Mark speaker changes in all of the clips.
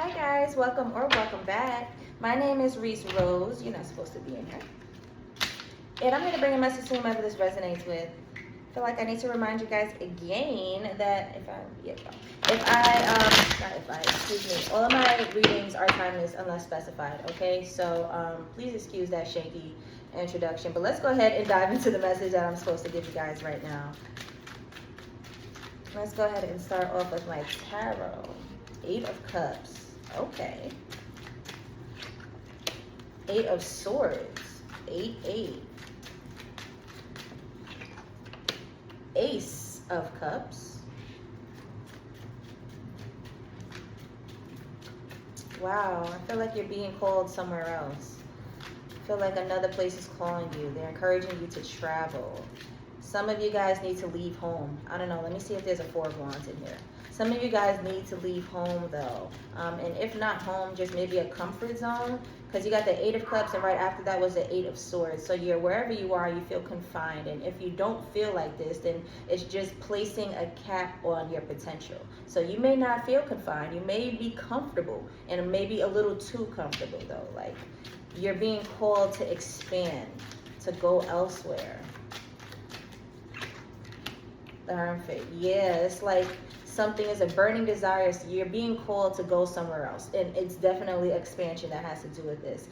Speaker 1: Hi guys, welcome or welcome back. My name is Rees Rose. You're not supposed to be in here. And I'm going to bring a message to whomever this resonates with. I feel like I need to remind you guys again that excuse me, all of my readings are timeless unless specified, okay? So please excuse that shaky introduction. But let's go ahead and dive into the message that I'm supposed to give you guys right now. Let's go ahead and start off with my tarot. 8 of Cups. Okay. 8 of Swords. 8. Ace of Cups. Wow, I feel like you're being called somewhere else. I feel like another place is calling you. They're encouraging you to travel. Some of you guys need to leave home. I don't know. Let me see if there's a 4 of Wands in here. Some of you guys need to leave home though. And if not home, just maybe a comfort zone. Because you got the 8 of Cups and right after that was the 8 of Swords. So you're wherever you are, you feel confined. And if you don't feel like this, then it's just placing a cap on your potential. So you may not feel confined. You may be comfortable and maybe a little too comfortable though. Like you're being called to expand, to go elsewhere. The Hermit. Yeah, it's like something is a burning desire. So you're being called to go somewhere else. And it's definitely expansion that has to do with this.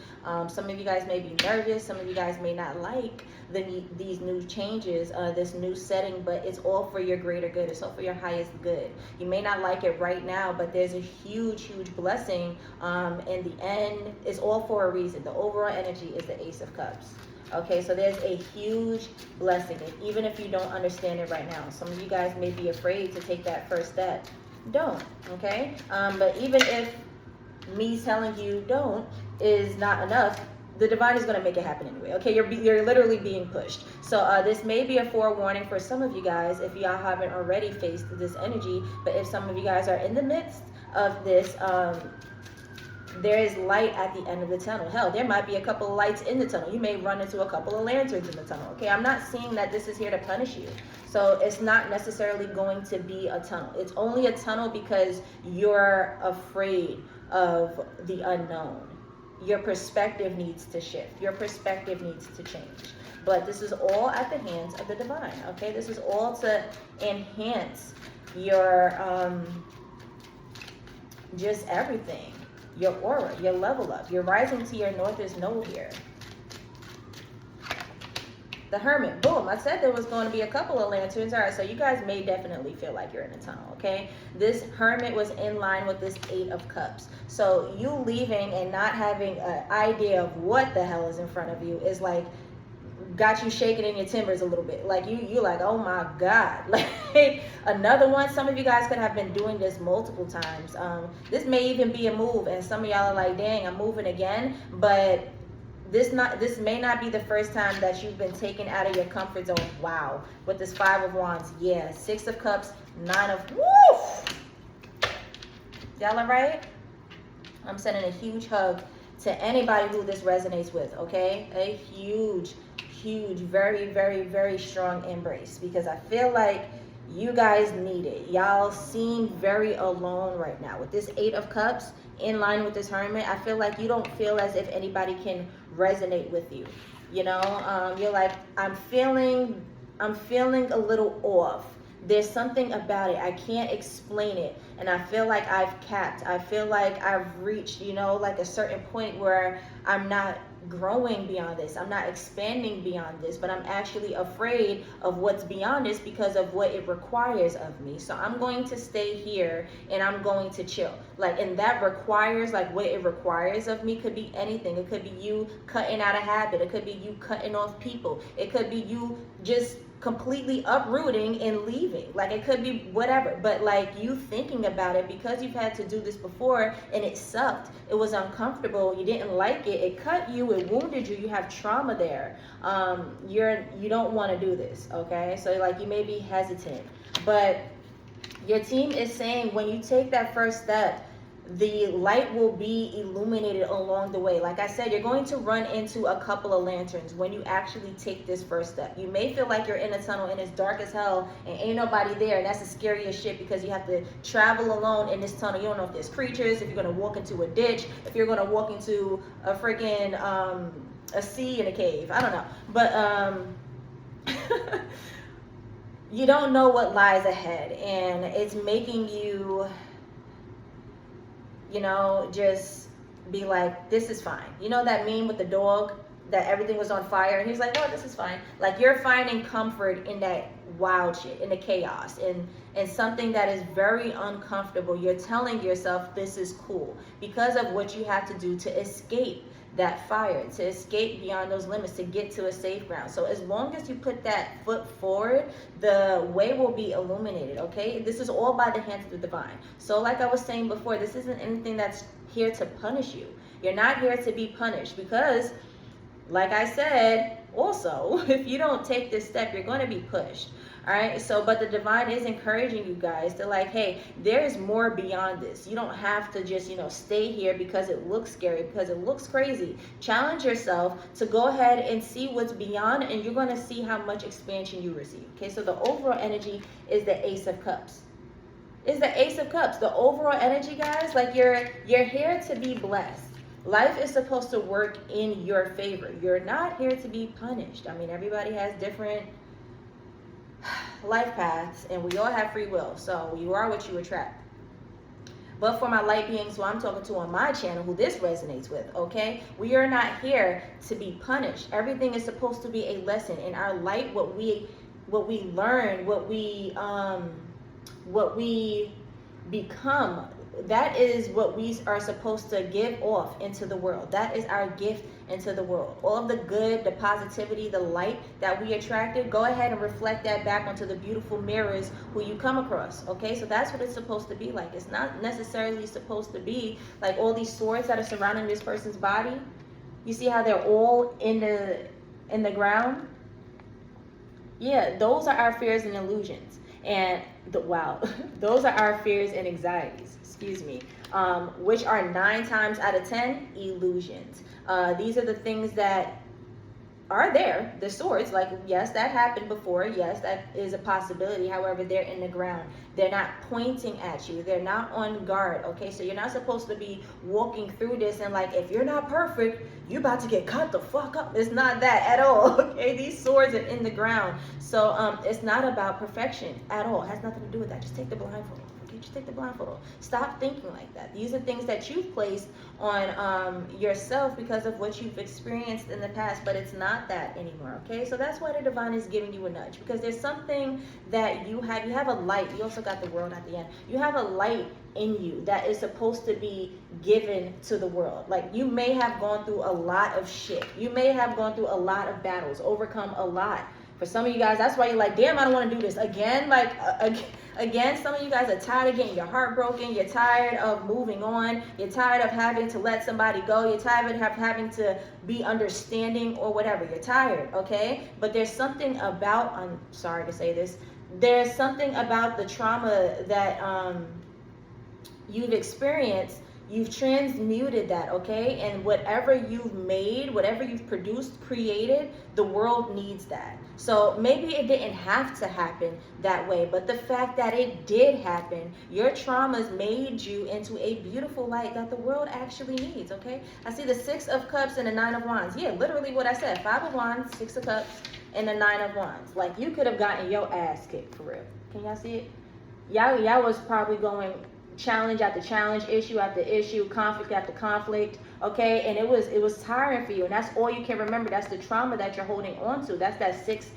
Speaker 1: Some of you guys may be nervous. Some of you guys may not like these new changes, this new setting, but it's all for your greater good. It's all for your highest good. You may not like it right now, but there's a huge, huge blessing. In the end, it's all for a reason. The overall energy is the Ace of Cups. Okay, so there's a huge blessing, and even if you don't understand it right now, some of you guys may be afraid to take that first step. Don't, okay? But even if me telling you don't is not enough, the divine is going to make it happen anyway. Okay, you're literally being pushed. So this may be a forewarning for some of you guys if y'all haven't already faced this energy. But if some of you guys are in the midst of this, there is light at the end of the tunnel. Hell, there might be a couple of lights in the tunnel. You may run into a couple of lanterns in the tunnel. Okay, I'm not seeing that this is here to punish you. So it's not necessarily going to be a tunnel. It's only a tunnel because you're afraid of the unknown. Your perspective needs to shift. Your perspective needs to change. But this is all at the hands of the divine. Okay, this is all to enhance your just everything. Your aura, your level up. You're rising to your northest node here. The Hermit. Boom. I said there was going to be a couple of lanterns. All right, so you guys may definitely feel like you're in a tunnel, okay? This Hermit was in line with this 8 of Cups. So you leaving and not having an idea of what the hell is in front of you is like got you shaking in your timbers a little bit. Like you're like, oh my God. Like another one, some of you guys could have been doing this multiple times. This may even be a move and some of y'all are like, dang, I'm moving again. But this may not be the first time that you've been taken out of your comfort zone. Wow. With this 5 of Wands. Yeah. 6 of Cups, 9 of, woo! Y'all all right? I'm sending a huge hug to anybody who this resonates with, okay? A huge, very, very, very strong embrace, because I feel like you guys need it. Y'all seem very alone right now. With this 8 of Cups in line with this Hermit, I feel like you don't feel as if anybody can resonate with you. You know, you're like, I'm feeling a little off. There's something about it. I can't explain it. And I feel like I've capped. I feel like I've reached, you know, like a certain point where I'm not growing beyond this. I'm not expanding beyond this, but I'm actually afraid of what's beyond this because of what it requires of me. So I'm going to stay here and I'm going to chill. Like, and that requires, like what it requires of me could be anything. It could be you cutting out a habit. It could be you cutting off people. It could be you just completely uprooting and leaving. Like it could be whatever, but like you thinking about it because you've had to do this before and it sucked. It was uncomfortable. You didn't like it. It cut you. It wounded you. You have trauma there. You don't want to do this. Okay. So like you may be hesitant, but your team is saying when you take that first step, the light will be illuminated along the way. Like I said, you're going to run into a couple of lanterns when you actually take this first step. You may feel like you're in a tunnel and it's dark as hell and ain't nobody there, and that's the scariest shit, because you have to travel alone in this tunnel. You don't know if there's creatures, if you're going to walk into a ditch, if you're going to walk into a freaking a sea in a cave. I don't know, but you don't know what lies ahead, and it's making you, you know, just be like, this is fine. You know that meme with the dog that everything was on fire and he's like, oh, this is fine. Like, you're finding comfort in that wild shit, in the chaos, in something that is very uncomfortable. You're telling yourself this is cool because of what you have to do to escape that fire, to escape beyond those limits, to get to a safe ground. So as long as you put that foot forward, the way will be illuminated, okay? This is all by the hands of the divine. So like I was saying before, this isn't anything that's here to punish you. You're not here to be punished, because like I said, also, if you don't take this step, you're going to be pushed. All right, so but the divine is encouraging you guys to, like, hey, there's more beyond this. You don't have to just, you know, stay here because it looks scary, because it looks crazy. Challenge yourself to go ahead and see what's beyond, and you're going to see how much expansion you receive. Okay, so the overall energy is the Ace of Cups. Is the Ace of Cups. The overall energy, guys, like you're here to be blessed. Life is supposed to work in your favor. You're not here to be punished. I mean, everybody has different life paths, and we all have free will, so you are what you attract. But for my light beings who I'm talking to on my channel, who this resonates with, okay, we are not here to be punished. Everything is supposed to be a lesson. In our light, what we learn, what we become, that is what we are supposed to give off into the world. That is our gift into the world. All of the good, the positivity, the light that we attracted, go ahead and reflect that back onto the beautiful mirrors who you come across. Okay, so that's what it's supposed to be like. It's not necessarily supposed to be like all these swords that are surrounding this person's body. You see how they're all in the ground? Yeah, those are our fears and illusions. And those are our fears and anxieties, excuse me, which are 9 times out of 10 illusions. These are the things that are there, the swords, like, yes, that happened before, yes, that is a possibility. However, they're in the ground. They're not pointing at you. They're not on guard, okay? So you're not supposed to be walking through this and like, if you're not perfect, you're about to get cut the fuck up. It's not that at all, okay? These swords are in the ground. So it's not about perfection at all. It has nothing to do with that. Just take the blindfold. Just take the blindfold off. Stop thinking like that. These are things that you've placed on yourself because of what you've experienced in the past, but it's not that anymore, okay? So that's why the divine is giving you a nudge, because there's something that you have a light. You also got the world at the end. You have a light in you that is supposed to be given to the world. Like, you may have gone through a lot of shit. You may have gone through a lot of battles, overcome a lot. For some of you guys, that's why you're like, damn, I don't want to do this again. Like, again, some of you guys are tired of getting your heart broken. You're tired of moving on. You're tired of having to let somebody go. You're tired of having to be understanding or whatever. You're tired, okay? But there's something about, I'm sorry to say this, there's something about the trauma that you've experienced. You've transmuted that, okay? And whatever you've made, whatever you've produced, created, the world needs that. So maybe it didn't have to happen that way, but the fact that it did happen, your traumas made you into a beautiful light that the world actually needs, okay? I see the 6 of Cups and the 9 of Wands. Yeah, literally what I said. 5 of Wands, 6 of Cups, and the 9 of Wands. Like, you could have gotten your ass kicked, for real. Can y'all see it? Y'all was probably going challenge after challenge, issue after issue, conflict after conflict, okay? And it was tiring for you, and that's all you can remember. That's the trauma that you're holding on to. That's that 6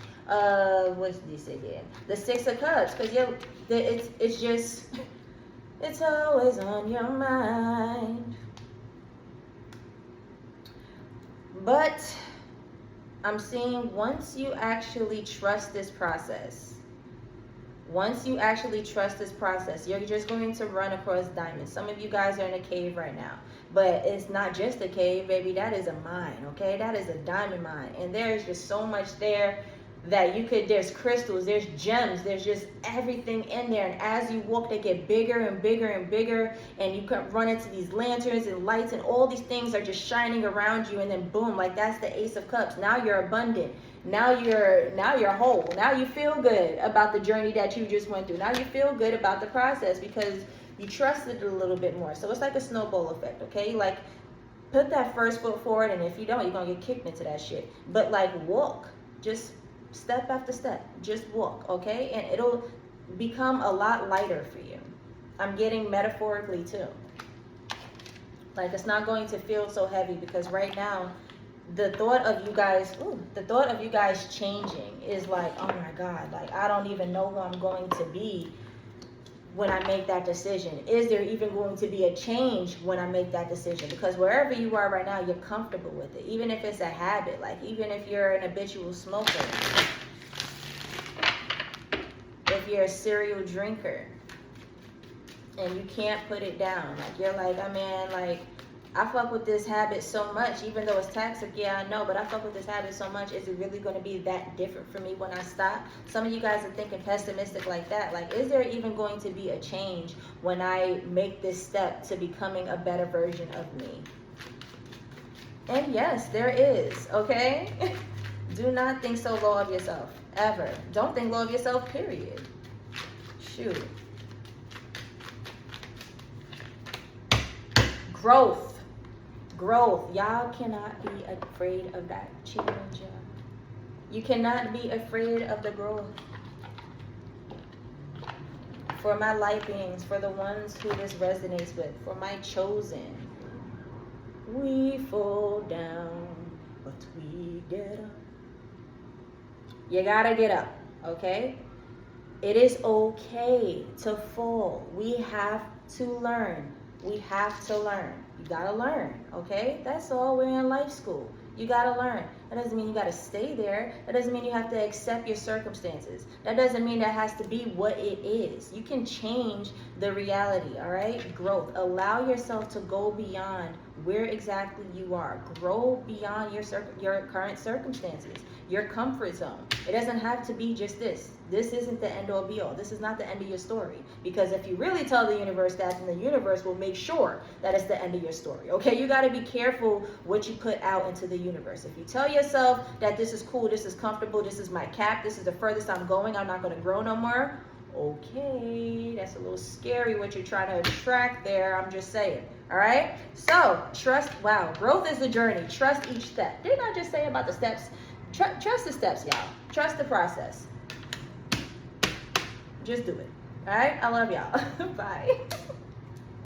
Speaker 1: what's this again? The 6 of Cups, because it's just, it's always on your mind. But I'm seeing, once you actually trust this process, you're just going to run across diamonds. Some of you guys are in a cave right now, but it's not just a cave, baby. That is a mine, okay? That is a diamond mine, and there is just so much there that you could, there's crystals, there's gems, there's just everything in there. And as you walk, they get bigger and bigger and bigger, and you can run into these lanterns and lights, and all these things are just shining around you. And then boom, like that's the Ace of Cups. Now you're abundant. Now you're whole. Now you feel good about the journey that you just went through. Now you feel good about the process because you trusted it a little bit more. So it's like a snowball effect, okay? Like, put that first foot forward, and if you don't, you're gonna get kicked into that shit. But like, walk, just step after step, just walk, okay? And it'll become a lot lighter for you. I'm getting metaphorically too. Like, it's not going to feel so heavy, because right now, the thought of you guys changing is like, oh my God, like I don't even know who I'm going to be when I make that decision. Is there even going to be a change when I make that decision? Because wherever you are right now, you're comfortable with it. Even if it's a habit, like even if you're an habitual smoker, if you're a serial drinker and you can't put it down, like you're like, I mean, like, I fuck with this habit so much, even though it's toxic, yeah, I know, but I fuck with this habit so much, is it really going to be that different for me when I stop? Some of you guys are thinking pessimistic like that. Like, is there even going to be a change when I make this step to becoming a better version of me? And yes, there is, okay? Do not think so low of yourself, ever. Don't think low of yourself, period. Shoot. Growth. Y'all cannot be afraid of that change. You cannot be afraid of the growth. For my light beings, for the ones who this resonates with, for my chosen, we fall down, but we get up. You gotta get up, okay? It is okay to fall. We have to learn. We have to learn. You gotta learn, okay? That's all. We're in life school. You gotta learn. That doesn't mean you gotta stay there. That doesn't mean you have to accept your circumstances. That doesn't mean that has to be what it is. You can change the reality, all right? Growth. Allow yourself to go beyond where exactly you are. Grow beyond your current circumstances, your comfort zone. It doesn't have to be just this. This isn't the end all be all. This is not the end of your story. Because if you really tell the universe that, then the universe will make sure that it's the end of your story. Okay? You got to be careful what you put out into the universe. If you tell yourself that this is cool, this is comfortable, this is my cap, this is the furthest I'm going, I'm not going to grow no more. Okay, that's a little scary what you're trying to attract there. I'm just saying. All right? So, trust. Wow, growth is the journey. Trust each step. Didn't I just say about the steps? Trust the steps, y'all. Trust the process. Just do it. All right? I love y'all. Bye.